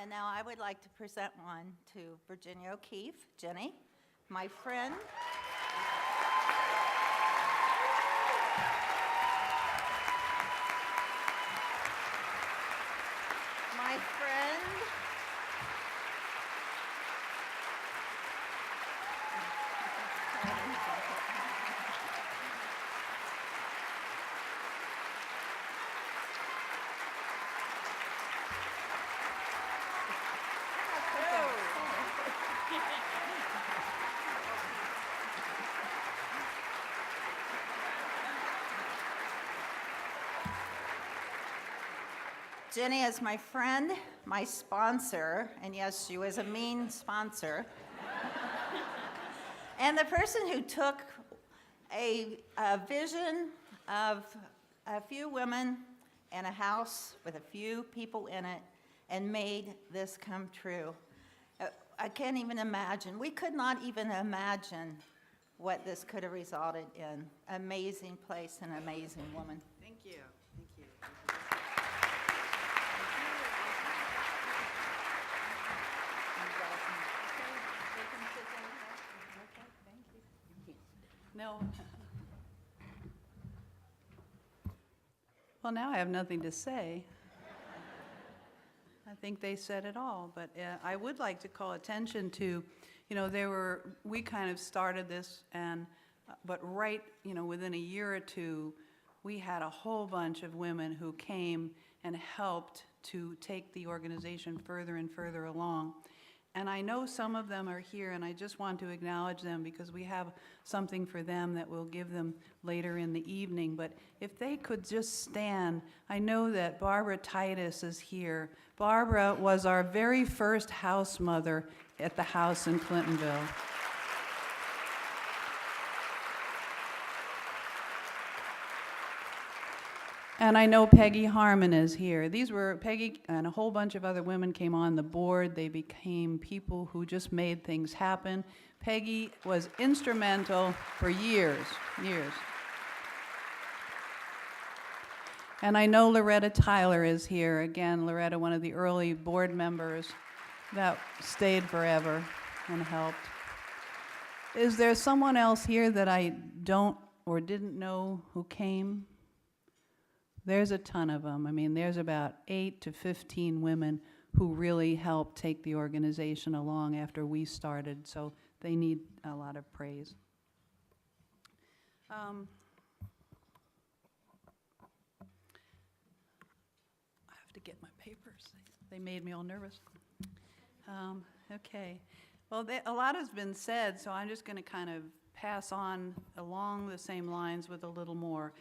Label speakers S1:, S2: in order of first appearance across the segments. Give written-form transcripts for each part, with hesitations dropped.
S1: And now I would like to present one to Virginia O'Keeffe, Ginny, my friend. My friend. Ginny is my friend, my sponsor, and yes, she was a mean sponsor. And the person who took a vision of a few women and a house with a few people in it and made this come true. I can't even imagine. We could not even imagine what this could have resulted in. Amazing place and amazing woman.
S2: Thank you. Thank you. No. Well, now I have nothing to say. I think they said it all, but I would like to call attention to, we kind of started this, but right, within a year or two, we had a whole bunch of women who came and helped to take the organization further and further along. And I know some of them are here, and I just want to acknowledge them because we have something for them that we'll give them later in the evening. But if they could just stand, I know that Barbara Titus is here. Barbara was our very first house mother at the house in Clintonville. And I know Peggy Harmon is here. These were Peggy and a whole bunch of other women came on the board. They became people who just made things happen. Peggy was instrumental for years. And I know Loretta Tyler is here. Again, Loretta, one of the early board members that stayed forever and helped. Is there someone else here that I don't or didn't know who came? There's a ton of them. I mean, there's about 8 to 15 women who really helped take the organization along after we started, so they need a lot of praise. I have to get my papers. They made me all nervous. Okay. Well, a lot has been said, so I'm just going to kind of pass on along the same lines with a little more.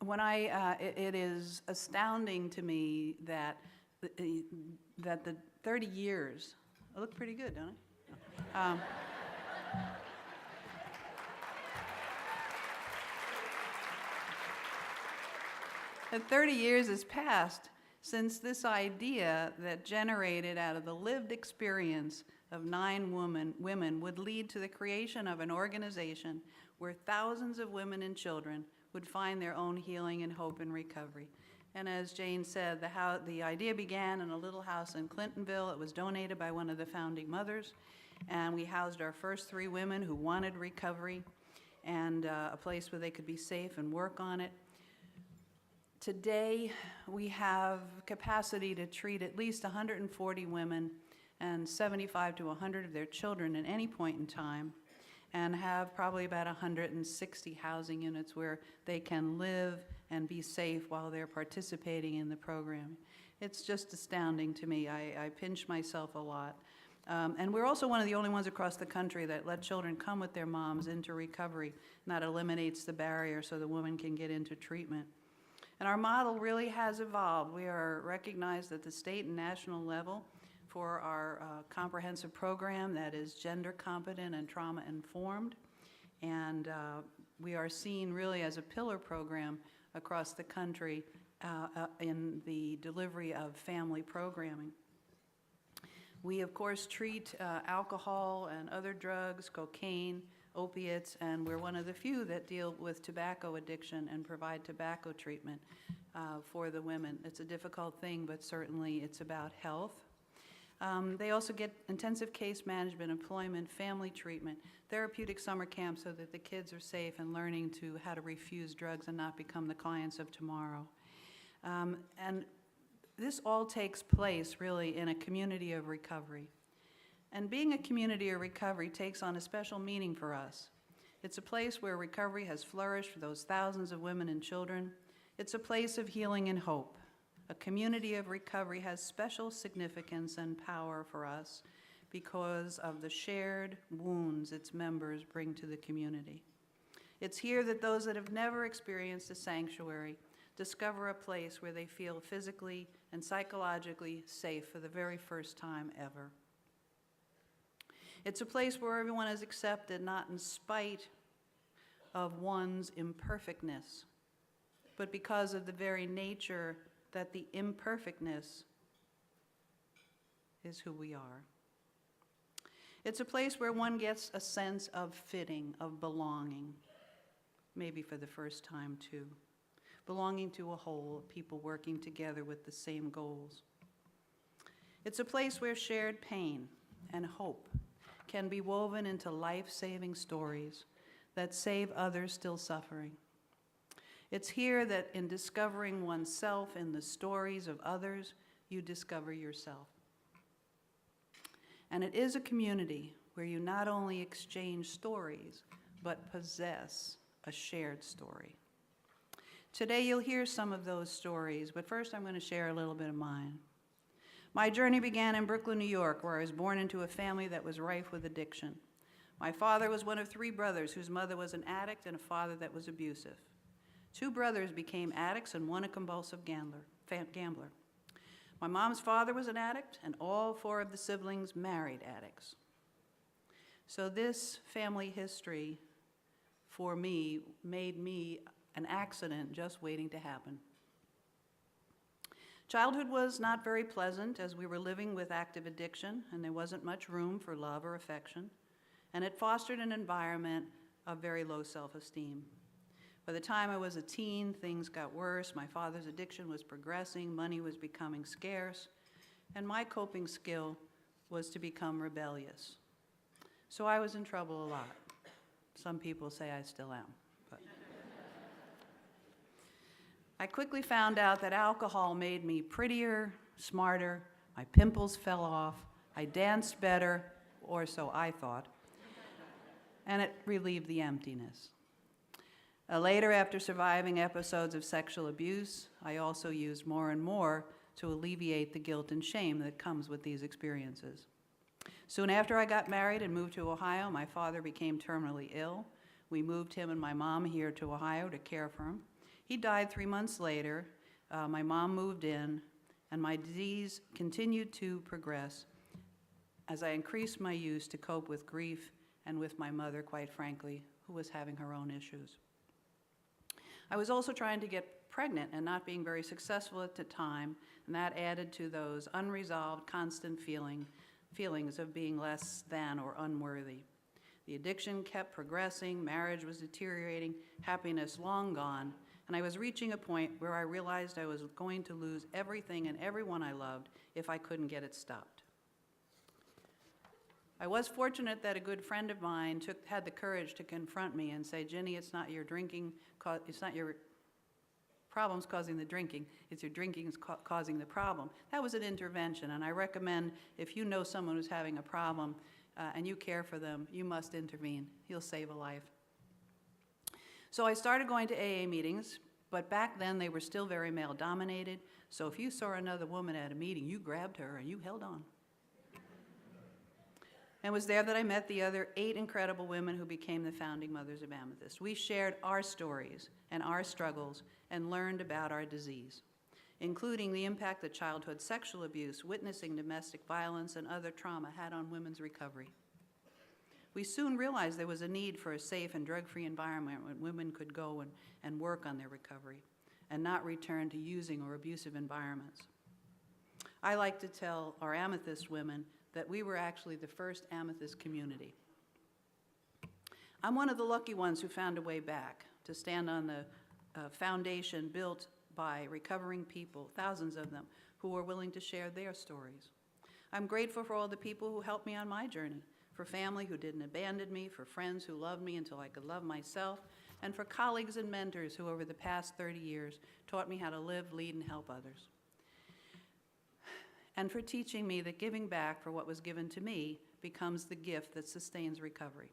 S2: It is astounding to me that the 30 years, I look pretty good, don't I? That 30 years has passed since this idea that generated out of the lived experience of 9 women would lead to the creation of an organization where thousands of women and children would find their own healing and hope and recovery. And as Jane said, the idea began in a little house in Clintonville. It was donated by one of the founding mothers, and we housed our first 3 women who wanted recovery and a place where they could be safe and work on it. Today, we have capacity to treat at least 140 women and 75 to 100 of their children at any point in time, and have probably about 160 housing units where they can live and be safe while they're participating in the program. It's just astounding to me. I pinch myself a lot. And we're also one of the only ones across the country that let children come with their moms into recovery, and that eliminates the barrier so the woman can get into treatment. And our model really has evolved. We are recognized at the state and national level for our comprehensive program that is gender competent and trauma informed. And we are seen really as a pillar program across the country in the delivery of family programming. We, of course, treat alcohol and other drugs, cocaine, opiates, and we're one of the few that deal with tobacco addiction and provide tobacco treatment for the women. It's a difficult thing, but certainly it's about health. They also get intensive case management, employment, family treatment, therapeutic summer camps so that the kids are safe and learning how to refuse drugs and not become the clients of tomorrow. And this all takes place really in a community of recovery. And being a community of recovery takes on a special meaning for us. It's a place where recovery has flourished for those thousands of women and children. It's a place of healing and hope. A community of recovery has special significance and power for us because of the shared wounds its members bring to the community. It's here that those that have never experienced a sanctuary discover a place where they feel physically and psychologically safe for the very first time ever. It's a place where everyone is accepted, not in spite of one's imperfectness, but because of the very nature that the imperfectness is who we are. It's a place where one gets a sense of fitting, of belonging, maybe for the first time too. Belonging to a whole, people working together with the same goals. It's a place where shared pain and hope can be woven into life-saving stories that save others still suffering. It's here that in discovering oneself in the stories of others, you discover yourself. And it is a community where you not only exchange stories, but possess a shared story. Today you'll hear some of those stories, but first I'm going to share a little bit of mine. My journey began in Brooklyn, New York, where I was born into a family that was rife with addiction. My father was one of 3 brothers whose mother was an addict and a father that was abusive. 2 brothers became addicts and one a compulsive gambler. My mom's father was an addict, and all 4 of the siblings married addicts. So this family history for me made me an accident just waiting to happen. Childhood was not very pleasant as we were living with active addiction and there wasn't much room for love or affection, and it fostered an environment of very low self-esteem. By the time I was a teen, things got worse. My father's addiction was progressing, money was becoming scarce, and my coping skill was to become rebellious. So I was in trouble a lot. Some people say I still am. But I quickly found out that alcohol made me prettier, smarter, my pimples fell off, I danced better, or so I thought, and it relieved the emptiness. Later, after surviving episodes of sexual abuse, I also used more and more to alleviate the guilt and shame that comes with these experiences. Soon after I got married and moved to Ohio, my father became terminally ill. We moved him and my mom here to Ohio to care for him. He died 3 months later. My mom moved in, and my disease continued to progress as I increased my use to cope with grief and with my mother, quite frankly, who was having her own issues. I was also trying to get pregnant and not being very successful at the time, and that added to those unresolved, constant feelings of being less than or unworthy. The addiction kept progressing, marriage was deteriorating, happiness long gone, and I was reaching a point where I realized I was going to lose everything and everyone I loved if I couldn't get it stopped. I was fortunate that a good friend of mine had the courage to confront me and say, Ginny, it's not your drinking, it's not your problems causing the drinking, it's your drinking causing the problem. That was an intervention, and I recommend if you know someone who's having a problem and you care for them, you must intervene. You'll save a life. So I started going to AA meetings, but back then they were still very male-dominated, so if you saw another woman at a meeting, you grabbed her and you held on. And it was there that I met the other 8 incredible women who became the founding mothers of Amethyst. We shared our stories and our struggles and learned about our disease, including the impact that childhood sexual abuse, witnessing domestic violence, and other trauma had on women's recovery. We soon realized there was a need for a safe and drug-free environment where women could go and work on their recovery and not return to using or abusive environments. I like to tell our Amethyst women that we were actually the first Amethyst community. I'm one of the lucky ones who found a way back to stand on the foundation built by recovering people, thousands of them, who were willing to share their stories. I'm grateful for all the people who helped me on my journey, for family who didn't abandon me, for friends who loved me until I could love myself, and for colleagues and mentors who over the past 30 years taught me how to live, lead, and help others. And for teaching me that giving back for what was given to me becomes the gift that sustains recovery.